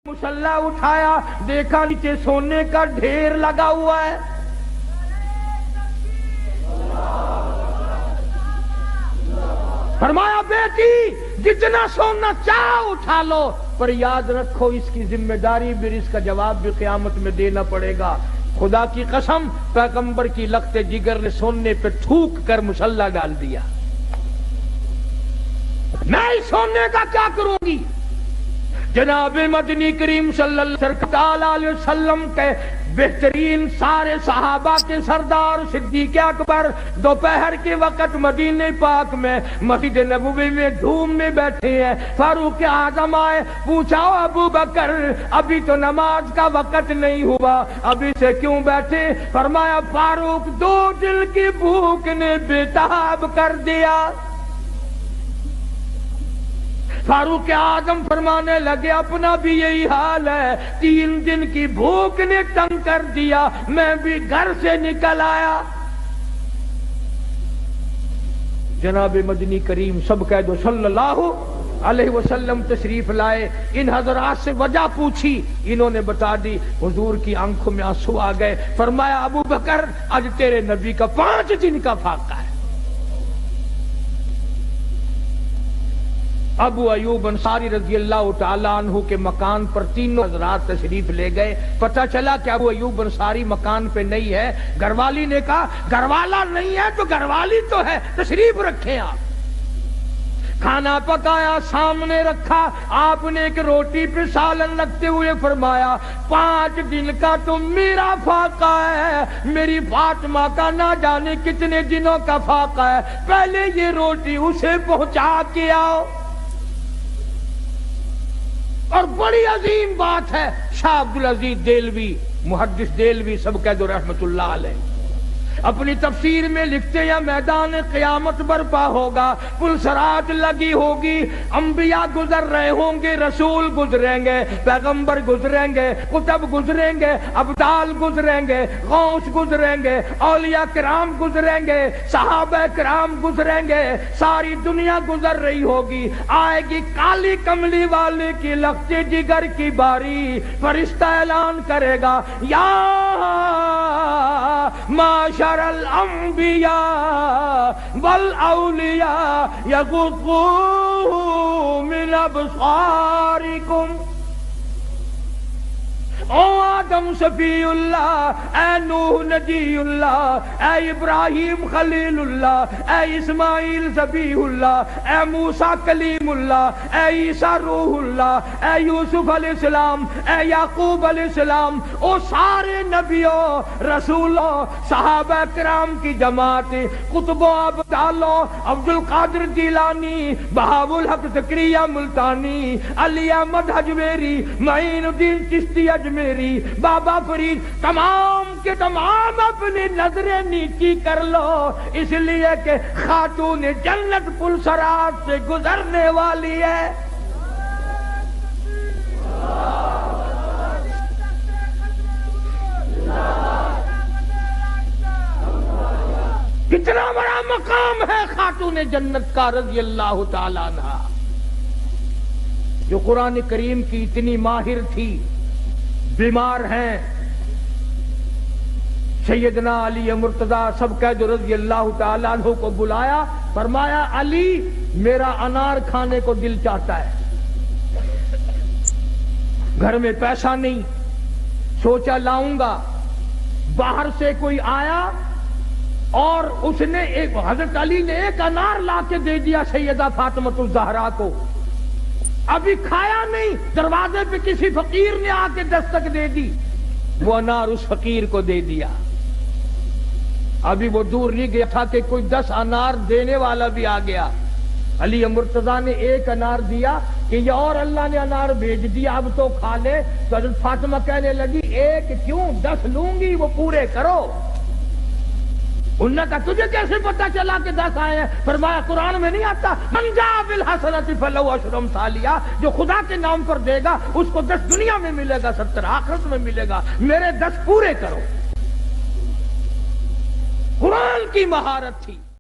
مسلح اٹھایا، دیکھا نیچے سونے کا ڈھیر لگا ہوا ہے۔ فرمایا بیٹی جتنا سونا چاہو اٹھا لو، پر یاد رکھو اس کی ذمہ داری بھی، اس کا جواب بھی قیامت میں دینا پڑے گا۔ خدا کی قسم پیغمبر کی لخت جگر نے سونے پہ تھوک کر مسلح ڈال دیا۔ میں اس سونے کا کیا کروں گی؟ جناب مدنی کریم صلی اللہ علیہ وسلم کے بہترین سارے صحابہ کے سردار صدیق اکبر دوپہر کے وقت مدینہ پاک میں مسجد نبوی میں دھوم میں بیٹھے ہیں۔ فاروق اعظم آئے، پوچھا ابو بکر ابھی تو نماز کا وقت نہیں ہوا، ابھی سے کیوں بیٹھے؟ فرمایا فاروق دو دل کی بھوک نے بےتاب کر دیا۔ فاروق اعظم فرمانے لگے اپنا بھی یہی حال ہے، 3 دن کی بھوک نے تنگ کر دیا، میں بھی گھر سے نکل آیا۔ جناب مدنی کریم سب کہہ دو صلی اللہ علیہ وسلم تشریف لائے۔ ان حضرات سے وجہ پوچھی، انہوں نے بتا دی۔ حضور کی آنکھوں میں آنسو آ گئے۔ فرمایا ابو بکر آج تیرے نبی کا 5 دن کا فاقہ ہے۔ ابو ایوب انصاری رضی اللہ تعالیٰ عنہ کے مکان پر تینوں حضرات تشریف لے گئے۔ پتہ چلا کہ ابو ایوب انصاری مکان پہ نہیں ہے۔ گھر والی نے کہا گھر والا نہیں ہے تو گھر والی تو ہے، تشریف رکھیں آپ۔ کھانا پکایا، سامنے رکھا، آپ نے ایک روٹی پہ سالن رکھتے ہوئے فرمایا 5 دن کا تو میرا فاقہ ہے، میری فاطمہ کا نہ جانے کتنے دنوں کا فاقہ ہے، پہلے یہ روٹی اسے پہنچا کے آؤ۔ اور بڑی عظیم بات ہے، شاہ عبدالعزیز دہلوی محدث دہلوی سب کہہ دو رحمت اللہ علیہ اپنی تفسیر میں لکھتے ہیں میدان قیامت برپا ہوگا، پلسرات لگی ہوگی، انبیاء گزر رہے ہوں گے، رسول گزریں گے، پیغمبر گزریں گے، کتب گزریں گے، ابدال گزریں گے، غوث گزریں گے، اولیاء کرام گزریں گے، صحابہ کرام گزریں گے، ساری دنیا گزر رہی ہوگی۔ آئے گی کالی کملی والے کی لخت جگر کی باری، فرشتہ اعلان کرے گا یا معاشر الانبیاء والاولیاء یغضوا من ابصارکم۔ او آدم صفی اللہ، اے نوح نجی اللہ، اے ابراہیم خلیل اللہ، اے اسماعیل ذبیح اللہ، اے موسیٰ کلیم اللہ، اے عیسیٰ روح اللہ، اے یوسف علیہ السلام، اے یعقوب علیہ السلام، او سارے نبیوں رسولوں صحابہ کرام کی جماعت، قطبوں ابدالوں، عبدالقادر جیلانی، بہاء الحق زکریا ملتانی، علی احمد حجویری، معین الدین چشتی اجمیری، بابا فرید، تمام کے تمام اپنی نظریں نیچی کر لو، اس لیے کہ خاتون جنت پلسرات سے گزرنے والی ہے۔ کتنا بڑا مقام ہے خاتون جنت کا رضی اللہ تعالیٰ عنہ، جو قرآن کریم کی اتنی ماہر تھی۔ بیمار ہیں، سیدنا علی مرتضیٰ سب کہہ دو رضی اللہ تعالیٰ عنہ کو بلایا، فرمایا علی میرا انار کھانے کو دل چاہتا ہے، گھر میں پیسہ نہیں، سوچا لاؤں گا۔ باہر سے کوئی آیا اور اس نے حضرت علی نے ایک انار لا کے دے دیا سیدہ فاطمہ الزہرا کو، ابھی کھایا نہیں، دروازے پہ کسی فقیر نے آ کے دستک دے دی، وہ انار اس فقیر کو دے دیا۔ ابھی وہ دور نہیں گیا تھا کہ کوئی 10 انار دینے والا بھی آ گیا۔ علی مرتضیٰ نے ایک انار دیا کہ یہ اور اللہ نے انار بھیج دیا، اب تو کھا لے۔ تو حضرت فاطمہ کہنے لگی ایک کیوں 10 لوں گی، وہ پورے کرو۔ انہوں نے کہا تجھے کیسے پتا چلا کہ 10 آئے ہیں؟ فرمایا قرآن میں نہیں آتا من جاء بالحسنۃ فلہ عشر امثالہا، جو خدا کے نام پر دے گا اس کو 10 دنیا میں ملے گا، 70 آخرت میں ملے گا، میرے 10 پورے کرو۔ قرآن کی مہارت تھی۔